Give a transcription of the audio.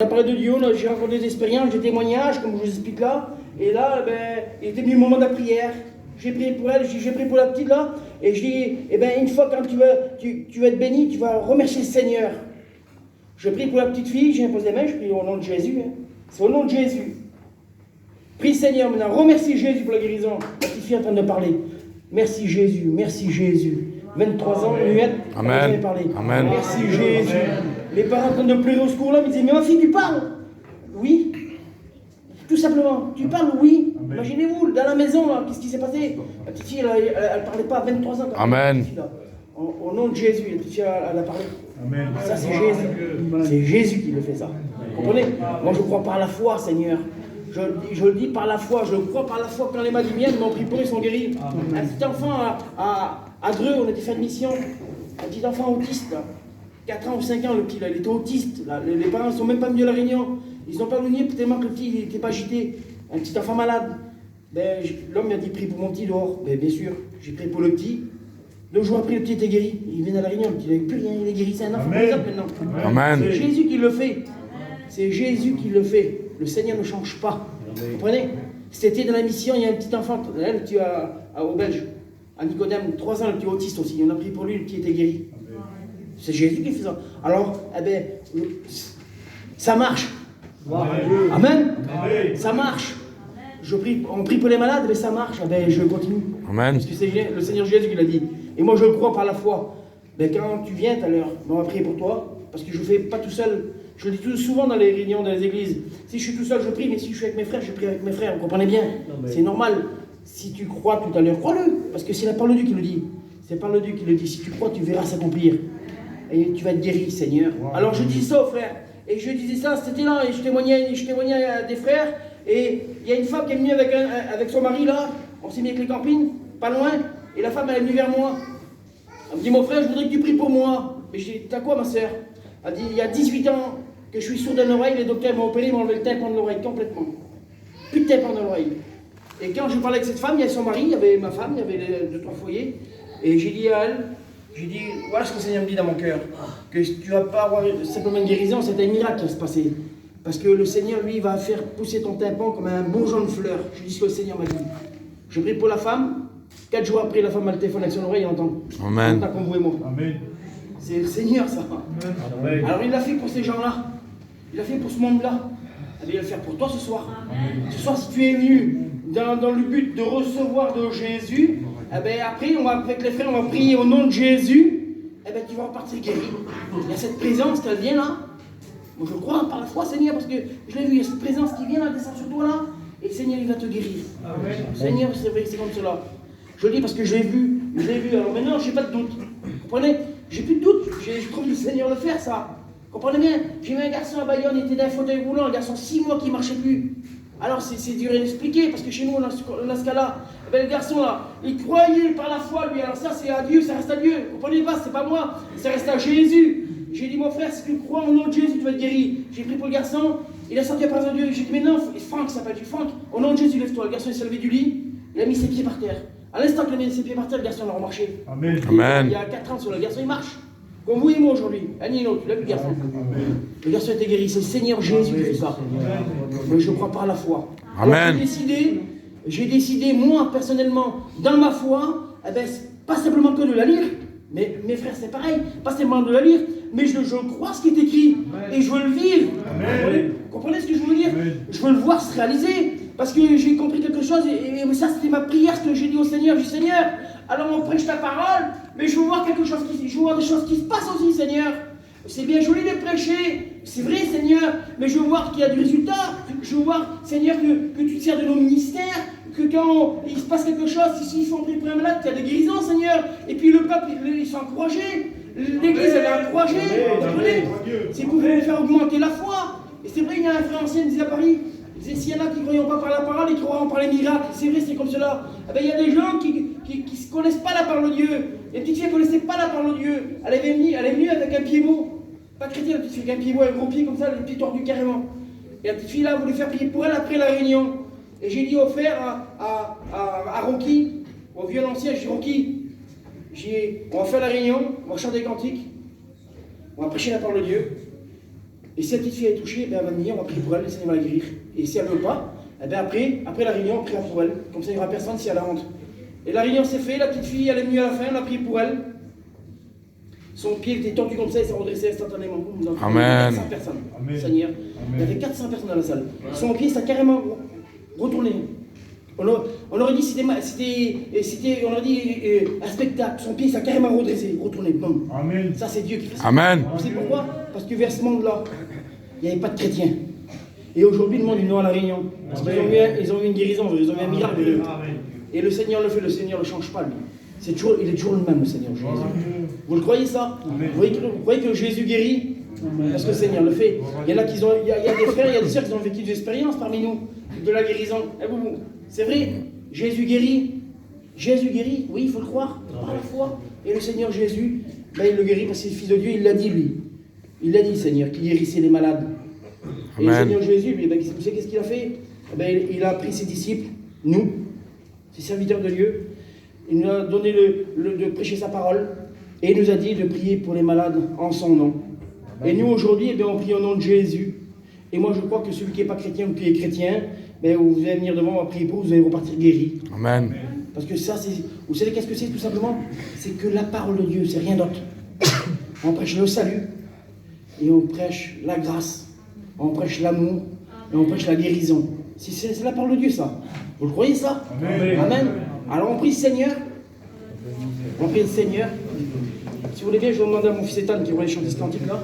On a parlé de Dieu, j'ai raconté des expériences, des témoignages, comme je vous explique là. Et là, il était venu le moment de la prière. J'ai prié pour elle, j'ai prié pour la petite là. Et je dis, une fois quand tu vas être béni, tu vas remercier le Seigneur. Je prie pour la petite fille, j'ai imposé les mains, je prie au nom de Jésus. Hein. C'est au nom de Jésus. Prie Seigneur maintenant, remercie Jésus pour la guérison. La petite fille est en train de parler. Merci Jésus, merci Jésus. 23 ans, muette, Amen. Amen. Merci Jésus. Les parents en train de pleurer au secours là, ils disaient, mais ma fille, tu parles? Oui. Tout simplement, tu parles? Oui. Imaginez-vous, dans la maison, là, qu'est-ce qui s'est passé? La petite fille, elle ne parlait pas à 23 ans. Amen. Au nom de Jésus, la petite fille, elle a parlé. Amen. Ça, c'est Jésus. C'est Jésus qui le fait, ça. Vous comprenez? Moi, je crois par la foi, Seigneur. Je le dis par la foi, je crois par la foi. Quand les Madimiens m'ont pris pour eux, ils sont guéris. Un petit enfant à Dreux, on était fait de mission. Un petit enfant autiste, là. 4 ans ou 5 ans, le petit, là, il était autiste. Là. Les parents ne sont même pas venus à la réunion. Ils n'ont pas venu tellement que le petit n'était pas agité. Un petit enfant malade. L'homme m'a dit, prie pour mon petit dehors. Bien sûr, j'ai prié pour le petit. 2 jours après, le petit était guéri. Il vient à la réunion, il n'avait plus rien, il est guéri. C'est un enfant comme ça maintenant. Amen. C'est Jésus qui le fait. C'est Jésus qui le fait. Le Seigneur ne change pas. Vous comprenez? C'était dans la mission, il y a un petit enfant, le petit au Belge, à Nicodème, 3 ans, le petit autiste aussi. On a prié pour lui, le petit était guéri. C'est Jésus qui fait ça. Alors, ça marche. Amen. Ça marche. On prie pour les malades, mais ça marche. Je continue. Amen. Parce que c'est le Seigneur Jésus qui l'a dit. Et moi, je le crois par la foi. Quand tu viens tout à l'heure, on va prier pour toi, parce que je ne fais pas tout seul. Je le dis tout souvent dans les réunions, dans les églises. Si je suis tout seul, je prie, mais si je suis avec mes frères, je prie avec mes frères. Vous comprenez bien? C'est normal. Si tu crois tout à l'heure, crois-le. Parce que c'est la parole de Dieu qui le dit. C'est la parole de Dieu qui le dit. Si tu crois, tu verras s'accomplir. Et tu vas être guéri, Seigneur. Alors je dis ça aux frères. Et je disais ça, c'était là, et je témoignais à des frères. Et il y a une femme qui est venue avec son mari là. On s'est mis avec les campines, pas loin. Et la femme, elle est venue vers moi. Elle me dit, mon frère, je voudrais que tu pries pour moi. Mais je dis, t'as quoi, ma soeur? Elle dit, il y a 18 ans que je suis sourde d'une oreille, les docteurs m'ont opéré, ils m'ont enlevé le tympan de l'oreille complètement. Plus de tympan dans l'oreille. Et quand je parlais avec cette femme, il y avait son mari, il y avait ma femme, il y avait les 2-3 foyers. Et j'ai dit à elle, voilà ce que le Seigneur me dit dans mon cœur, que tu vas pas avoir simplement une guérison, c'est un miracle qui va se passer. Parce que le Seigneur, lui, va faire pousser ton tympan comme un bourgeon de fleurs. Je dis ce que le Seigneur m'a dit. Je prie pour la femme. 4 jours après, la femme a le téléphone avec son oreille et entend. Amen. Comme vous et moi. Amen. C'est le Seigneur, ça. Amen. Alors il l'a fait pour ces gens-là. Il l'a fait pour ce monde-là. Il va le faire pour toi ce soir. Amen. Ce soir, si tu es venu dans le but de recevoir de Jésus, après, avec les frères, on va prier au nom de Jésus. Tu vas repartir guéri. Il y a cette présence qui vient là. Moi, je crois par la foi, Seigneur, parce que je l'ai vu, il y a cette présence qui vient là, descend sur toi là. Et le Seigneur, il va te guérir. Amen. Seigneur, c'est vrai, c'est comme cela. Je le dis parce que je l'ai vu. Alors maintenant, je n'ai pas de doute. Vous comprenez? J'ai plus de doute. Je trouve le Seigneur le faire, ça. Vous comprenez bien? J'ai vu un garçon à Bayonne, il était dans un fauteuil roulant, un garçon 6 mois qui ne marchait plus. Alors c'est dur à expliquer, parce que chez nous, on a ce cas-là. Le garçon là, il croyait par la foi, lui. Alors ça, c'est à Dieu, ça reste à Dieu. Vous comprenez pas? C'est pas moi, ça reste à Jésus. J'ai dit, mon frère, si tu crois au nom de Jésus, tu vas être guéri. J'ai pris pour le garçon, il a senti la présence de Dieu. J'ai dit, mais non, Franck s'appelle, Franck, au nom de Jésus, lève-toi. Le garçon, il s'est levé du lit, il a mis ses pieds par terre. À l'instant qu'il a mis ses pieds par terre, le garçon a remarché. Amen. Amen. Il y a 4 ans sur le garçon, il marche. Comme vous et moi aujourd'hui. Anino, tu l'as vu, le garçon? Amen. Le garçon a été guéri, c'est le Seigneur Jésus qui fait ça. Mais je crois par la foi. Amen. Alors, j'ai décidé, moi, personnellement, dans ma foi, pas simplement que de la lire, mais mes frères, c'est pareil, pas simplement de la lire, mais je crois ce qui est écrit, et je veux le vivre. Vous comprenez ce que je veux dire? Je veux le voir se réaliser, parce que j'ai compris quelque chose, et ça, c'était ma prière, ce que j'ai dit au Seigneur. J'ai dit, Seigneur, alors on prêche ta parole, mais je veux voir quelque chose je veux voir des choses qui se passent aussi, Seigneur. C'est bien joli de prêcher, c'est vrai, Seigneur, mais je veux voir qu'il y a du résultat. Je veux voir, Seigneur, que tu te sers de nos ministères, que quand il se passe quelque chose, s'ils font prier pour un malade, qu'il y a des guérisons, Seigneur. Et puis le peuple, ils sont encouragés. L'église, elle est encouragée. Vous comprenez? C'est pour vous faire augmenter la foi. Et c'est vrai, il y a un frère ancien qui disait à Paris, il disait, s'il y en a qui ne croient pas par la parole, ils croiront par les miracles. C'est vrai, c'est comme cela. Il y a des gens qui ne connaissent pas la parole de Dieu. Les petites filles ne connaissaient pas la parole de Dieu. Elle est venue avec un pied beau. Pas chrétien, la petite fille avec un pied beau, un gros pied comme ça, les pieds tordus carrément. Et la petite fille là voulait faire prier pour elle après la réunion. Et j'ai dit au frère, à Rocky, au violoncien, j'ai dit Rocky, on va faire la réunion, on va chanter des cantiques, on va prêcher la parole de Dieu. Et si la petite fille est touchée, ben, elle va venir, on va prier pour elle, le Seigneur va la guérir. Et si elle ne veut pas, eh ben, après la réunion, on priera pour elle. Comme ça, il n'y aura personne si elle rentre. Et la réunion s'est faite, la petite fille, elle est venue à la fin, on a prié pour elle. Son pied était tordu comme ça, il s'est redressé instantanément. Amen. 400 personnes, Seigneur. Il y avait 400 personnes dans la salle. Son pied s'est carrément retourné. On aurait dit c'était on aurait dit un spectacle. Son pied s'est carrément redressé, retourné. Bon. Amen. Ça c'est Dieu qui fait ça. Amen. Vous savez pourquoi? Parce que vers ce monde-là, il n'y avait pas de chrétiens. Et aujourd'hui, le monde est venu à la Réunion. Parce qu'ils ont eu une guérison, ils ont eu un miracle. Et le Seigneur le fait, le Seigneur ne le change pas, lui. Il est toujours le même, le Seigneur Jésus. Vous le croyez ça? Vous croyez que Jésus guérit? Parce que le Seigneur le fait. Il y en a qui ont, il y a des frères, il y a des sœurs qui ont vécu des expériences parmi nous, de la guérison. C'est vrai, Jésus guérit. Jésus guérit, oui, il faut le croire, par la foi. Et le Seigneur Jésus, ben, il le guérit parce que c'est le Fils de Dieu, il l'a dit lui. Il l'a dit, Seigneur, qui guérissait les malades. Et le Seigneur Jésus, lui, ben, vous savez qu'est-ce qu'il a fait? Ben, il a pris ses disciples, nous, ses serviteurs de Dieu. Il nous a donné de prêcher sa parole. Et il nous a dit de prier pour les malades en son nom. Et nous, aujourd'hui, eh on prie au nom de Jésus. Et moi, je crois que celui qui n'est pas chrétien ou qui est chrétien, ben, vous allez venir devant, on va prier pour vous, allez repartir guéri. Amen. Parce que ça, vous savez qu'est-ce que c'est tout simplement? C'est que la parole de Dieu, c'est rien d'autre. On prêche le salut, et on prêche la grâce, on prêche l'amour, et on prêche la guérison. C'est la parole de Dieu, ça. Vous le croyez, ça? Amen. Amen. Alors on prie le Seigneur. On prie le Seigneur. Si vous voulez bien, je vais demander à mon fils Ethan qui va aller chanter ce cantique là.